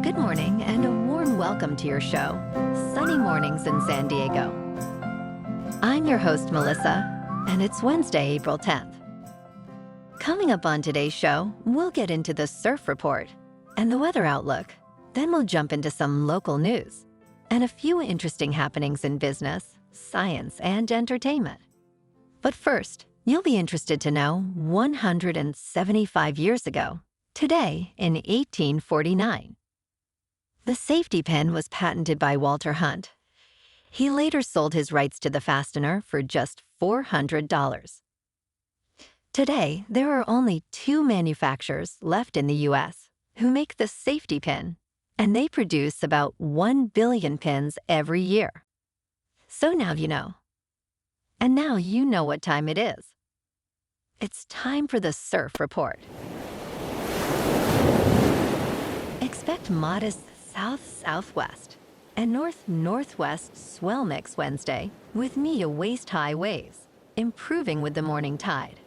Good morning and a warm welcome to your show, Sunny Mornings in San Diego. I'm your host, Melissa, and it's Wednesday, April 10th. Coming up on today's show, we'll get into the surf report and the weather outlook. Then we'll jump into some local news and a few interesting happenings in business, science, and entertainment. But first, you'll be interested to know 175 years ago, today in 1849. The safety pin was patented by Walter Hunt. He later sold his rights to the fastener for just $400. Today, there are only 2 manufacturers left in the U.S. who make the safety pin, and they produce about 1 billion pins every year. So now you know. And now you know what time it is. It's time for the surf report. Expect modest south-southwest and north-northwest swell mix Wednesday with waist-high waves, improving with the morning tide.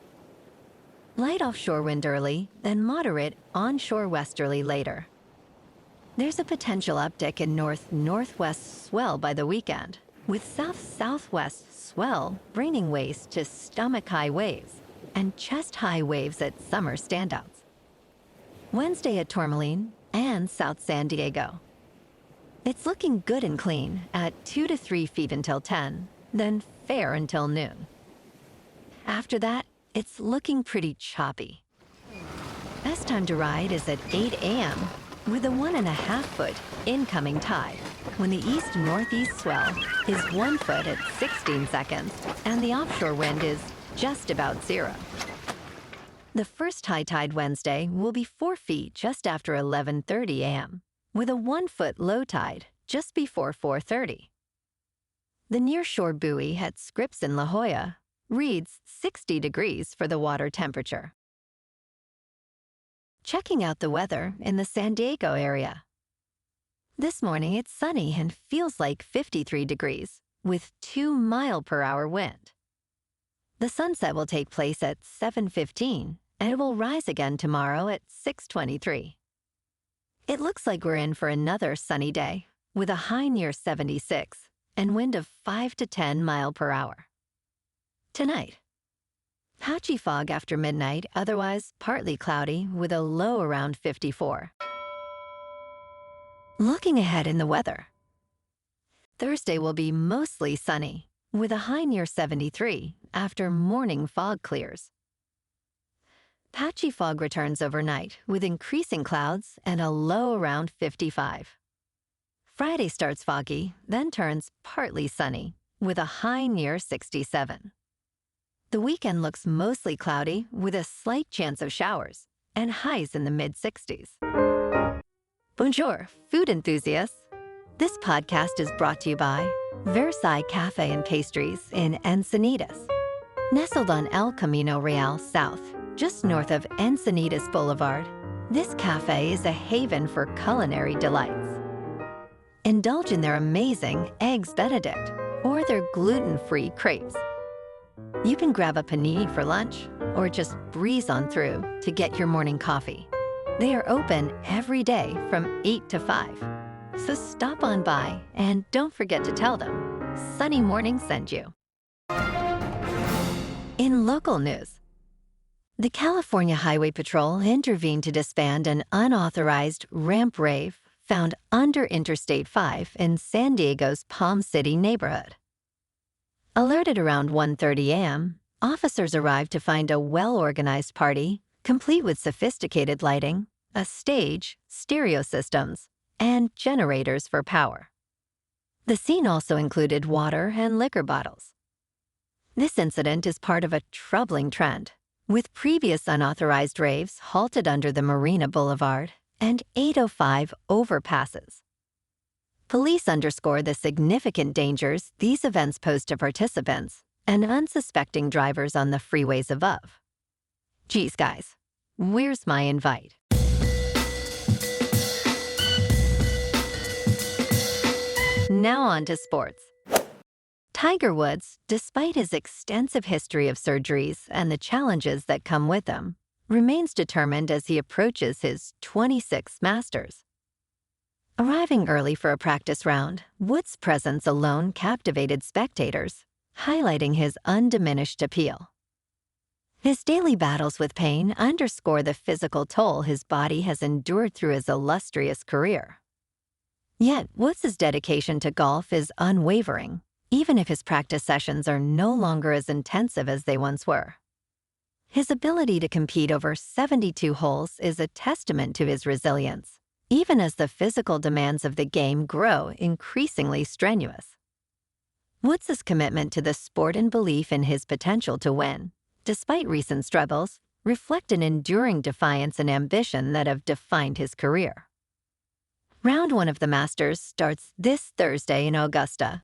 Light offshore wind early, then moderate onshore westerly later. There's a potential uptick in north-northwest swell by the weekend, with south-southwest swell bringing waist to stomach-high waves and chest-high waves at summer standouts. Wednesday at Tourmaline and South San Diego. It's looking good and clean at 2 to 3 feet until 10, then fair until noon. After that, it's looking pretty choppy. Best time to ride is at 8 a.m. with a 1.5 foot incoming tide, when the east-northeast swell is 1 foot at 16 seconds and the offshore wind is just about 0. The first high tide Wednesday will be 4 feet just after 11:30 a.m., with a 1 foot low tide just before 4:30. The nearshore buoy at Scripps in La Jolla reads 60 degrees for the water temperature. Checking out the weather in the San Diego area. This morning it's sunny and feels like 53 degrees, with 2-mile-per-hour wind. The sunset will take place at 7:15, and it will rise again tomorrow at 6:23. It looks like we're in for another sunny day, with a high near 76 and wind of 5 to 10 miles per hour. Tonight, patchy fog after midnight, otherwise partly cloudy with a low around 54. Looking ahead in the weather. Thursday will be mostly sunny, with a high near 73 after morning fog clears. Patchy fog returns overnight with increasing clouds and a low around 55. Friday starts foggy, then turns partly sunny with a high near 67. The weekend looks mostly cloudy with a slight chance of showers and highs in the mid-60s. Bonjour, food enthusiasts. This podcast is brought to you by Versailles Cafe and Pastries in Encinitas. Nestled on El Camino Real South, just north of Encinitas Boulevard, this cafe is a haven for culinary delights. Indulge in their amazing Eggs Benedict or their gluten-free crepes. You can grab a panini for lunch or just breeze on through to get your morning coffee. They are open every day from 8 to 5. So stop on by and don't forget to tell them Sunny Morning sent you. In local news, the California Highway Patrol intervened to disband an unauthorized ramp rave found under Interstate 5 in San Diego's Palm City neighborhood. Alerted around 1:30 a.m., officers arrived to find a well-organized party, complete with sophisticated lighting, a stage, stereo systems, and generators for power. The scene also included water and liquor bottles. This incident is part of a troubling trend, with previous unauthorized raves halted under the Marina Boulevard and 805 overpasses. Police underscore the significant dangers these events pose to participants and unsuspecting drivers on the freeways above. Geez, guys, where's my invite? Now on to sports. Tiger Woods, despite his extensive history of surgeries and the challenges that come with them, remains determined as he approaches his 26th Masters. Arriving early for a practice round, Wood's presence alone captivated spectators, highlighting his undiminished appeal. His daily battles with pain underscore the physical toll his body has endured through his illustrious career. Yet, Woods' dedication to golf is unwavering, even if his practice sessions are no longer as intensive as they once were. His ability to compete over 72 holes is a testament to his resilience, even as the physical demands of the game grow increasingly strenuous. Woods' commitment to the sport and belief in his potential to win, despite recent struggles, reflect an enduring defiance and ambition that have defined his career. Round 1 of the Masters starts this Thursday in Augusta.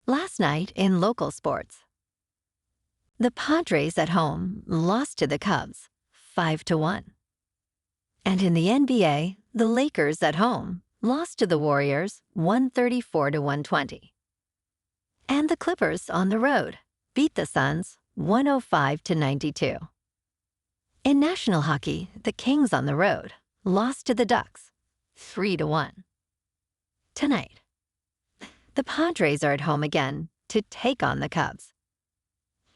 Last night in local sports, the Padres at home lost to the Cubs 5-1. And in the NBA, the Lakers at home lost to the Warriors 134-120. And the Clippers on the road beat the Suns 105-92. In National Hockey, the Kings on the road lost to the Ducks 3-1. Tonight, the Padres are at home again to take on the Cubs.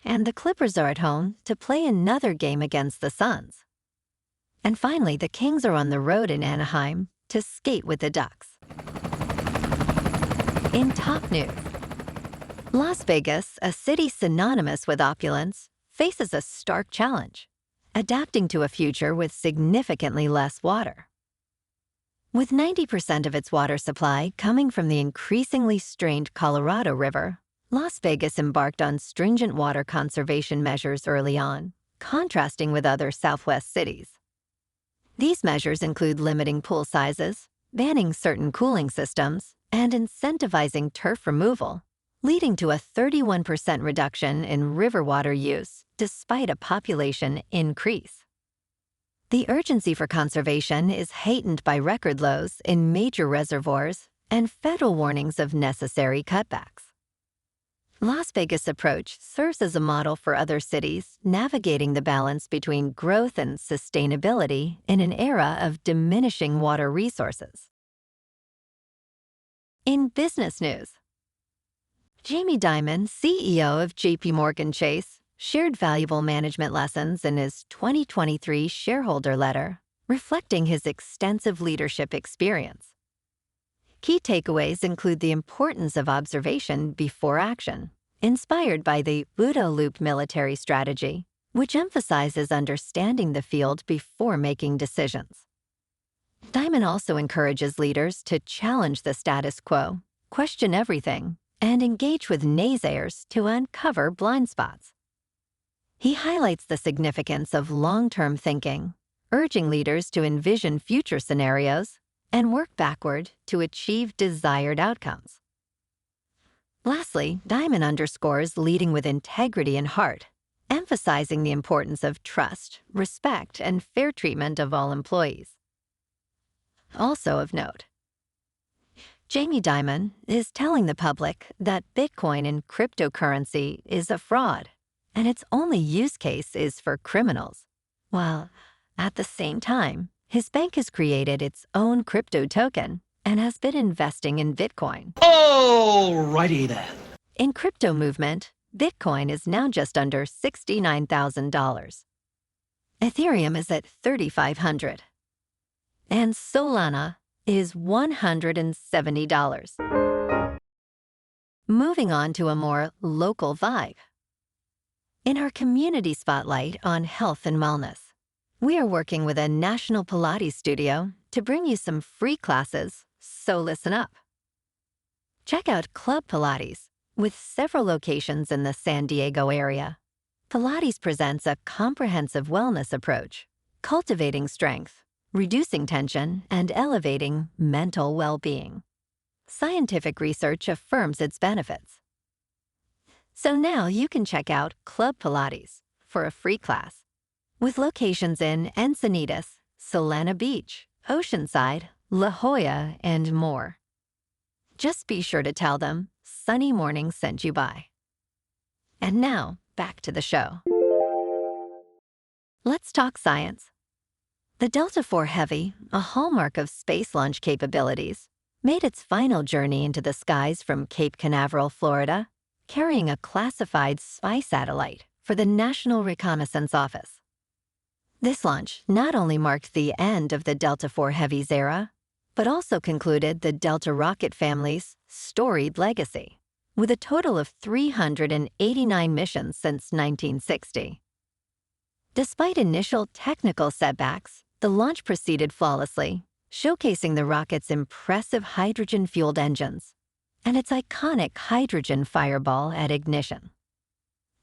And the Clippers are at home to play another game against the Suns. And finally, the Kings are on the road in Anaheim to skate with the Ducks. In top news, Las Vegas, a city synonymous with opulence, faces a stark challenge, adapting to a future with significantly less water. With 90% of its water supply coming from the increasingly strained Colorado River, Las Vegas embarked on stringent water conservation measures early on, contrasting with other Southwest cities. These measures include limiting pool sizes, banning certain cooling systems, and incentivizing turf removal, leading to a 31% reduction in river water use despite a population increase. The urgency for conservation is heightened by record lows in major reservoirs and federal warnings of necessary cutbacks. Las Vegas' approach serves as a model for other cities navigating the balance between growth and sustainability in an era of diminishing water resources. In business news, Jamie Dimon, CEO of JPMorgan Chase, shared valuable management lessons in his 2023 shareholder letter, reflecting his extensive leadership experience. Key takeaways include the importance of observation before action, inspired by the Budo Loop military strategy, which emphasizes understanding the field before making decisions. Dimon also encourages leaders to challenge the status quo, question everything, and engage with naysayers to uncover blind spots. He highlights the significance of long-term thinking, urging leaders to envision future scenarios and work backward to achieve desired outcomes. Lastly, Dimon underscores leading with integrity and heart, emphasizing the importance of trust, respect, and fair treatment of all employees. Also of note, Jamie Dimon is telling the public that Bitcoin and cryptocurrency is a fraud, and its only use case is for criminals, while, at the same time, his bank has created its own crypto token and has been investing in Bitcoin. Alrighty then. In crypto movement, Bitcoin is now just under $69,000. Ethereum is at $3,500. And Solana is $170. Moving on to a more local vibe. In our community spotlight on health and wellness, we are working with a national Pilates studio to bring you some free classes, so listen up. Check out Club Pilates, with several locations in the San Diego area. Pilates presents a comprehensive wellness approach, cultivating strength, reducing tension, and elevating mental well-being. Scientific research affirms its benefits. So now you can check out Club Pilates for a free class, with locations in Encinitas, Solana Beach, Oceanside, La Jolla, and more. Just be sure to tell them Sunny Morning sent you by. And now, back to the show. Let's talk science. The Delta IV Heavy, a hallmark of space launch capabilities, made its final journey into the skies from Cape Canaveral, Florida, carrying a classified spy satellite for the National Reconnaissance Office. This launch not only marked the end of the Delta IV Heavy's era, but also concluded the Delta rocket family's storied legacy, with a total of 389 missions since 1960. Despite initial technical setbacks, the launch proceeded flawlessly, showcasing the rocket's impressive hydrogen-fueled engines and its iconic hydrogen fireball at ignition.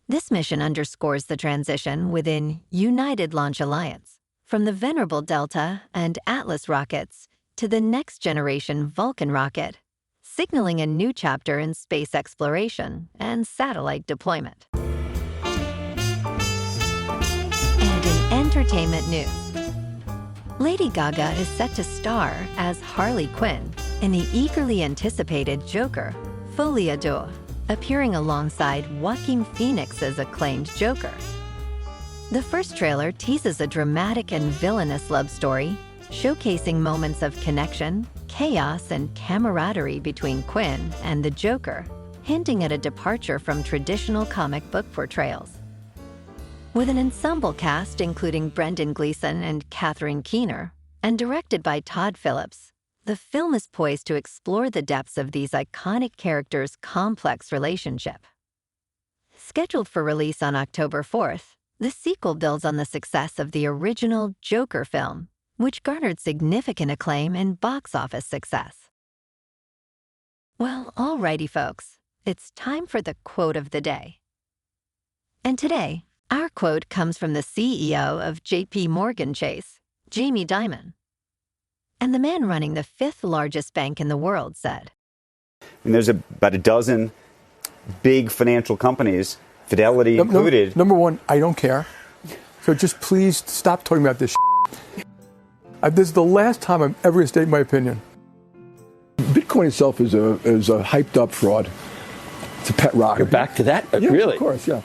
This mission underscores the transition within United Launch Alliance from the venerable Delta and Atlas rockets to the next-generation Vulcan rocket, signaling a new chapter in space exploration and satellite deployment. And in entertainment news, Lady Gaga is set to star as Harley Quinn in the eagerly anticipated Joker, Folie, Deux, appearing alongside Joaquin Phoenix's acclaimed Joker. The first trailer teases a dramatic and villainous love story, showcasing moments of connection, chaos, and camaraderie between Quinn and the Joker, hinting at a departure from traditional comic book portrayals. With an ensemble cast including Brendan Gleeson and Catherine Keener, and directed by Todd Phillips, the film is poised to explore the depths of these iconic characters' complex relationship. Scheduled for release on October 4th, the sequel builds on the success of the original Joker film, which garnered significant acclaim and box office success. Well, alrighty folks, it's time for the quote of the day. And today, our quote comes from the CEO of JPMorgan Chase, Jamie Dimon. And the man running the fifth largest bank in the world said, And there's about a dozen big financial companies, Fidelity included. Number one, I don't care. So just please stop talking about this shit. This is the last time I'm ever going to state my opinion. Bitcoin itself is a hyped up fraud. It's a pet rock. You're back to that? Yeah, really? Of course, yeah.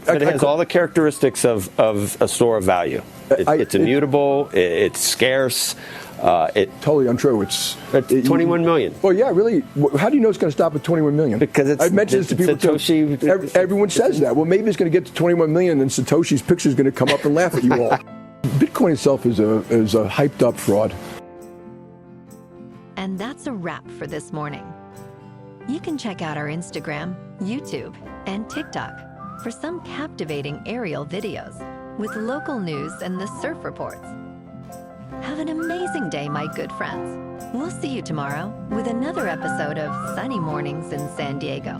But it has all the characteristics of a store of value. It's immutable, it's scarce. Totally untrue. It's 21 million. Well, yeah, really. How do you know it's going to stop at 21 million? Because I've mentioned this to people Satoshi. Too. Everyone says that. Well, maybe it's going to get to 21 million, and Satoshi's picture is going to come up and laugh at you all. Bitcoin itself is a hyped up fraud. And that's a wrap for this morning. You can check out our Instagram, YouTube, and TikTok for some captivating aerial videos with local news and the surf reports. Have an amazing day, my good friends. We'll see you tomorrow with another episode of Sunny Mornings in San Diego.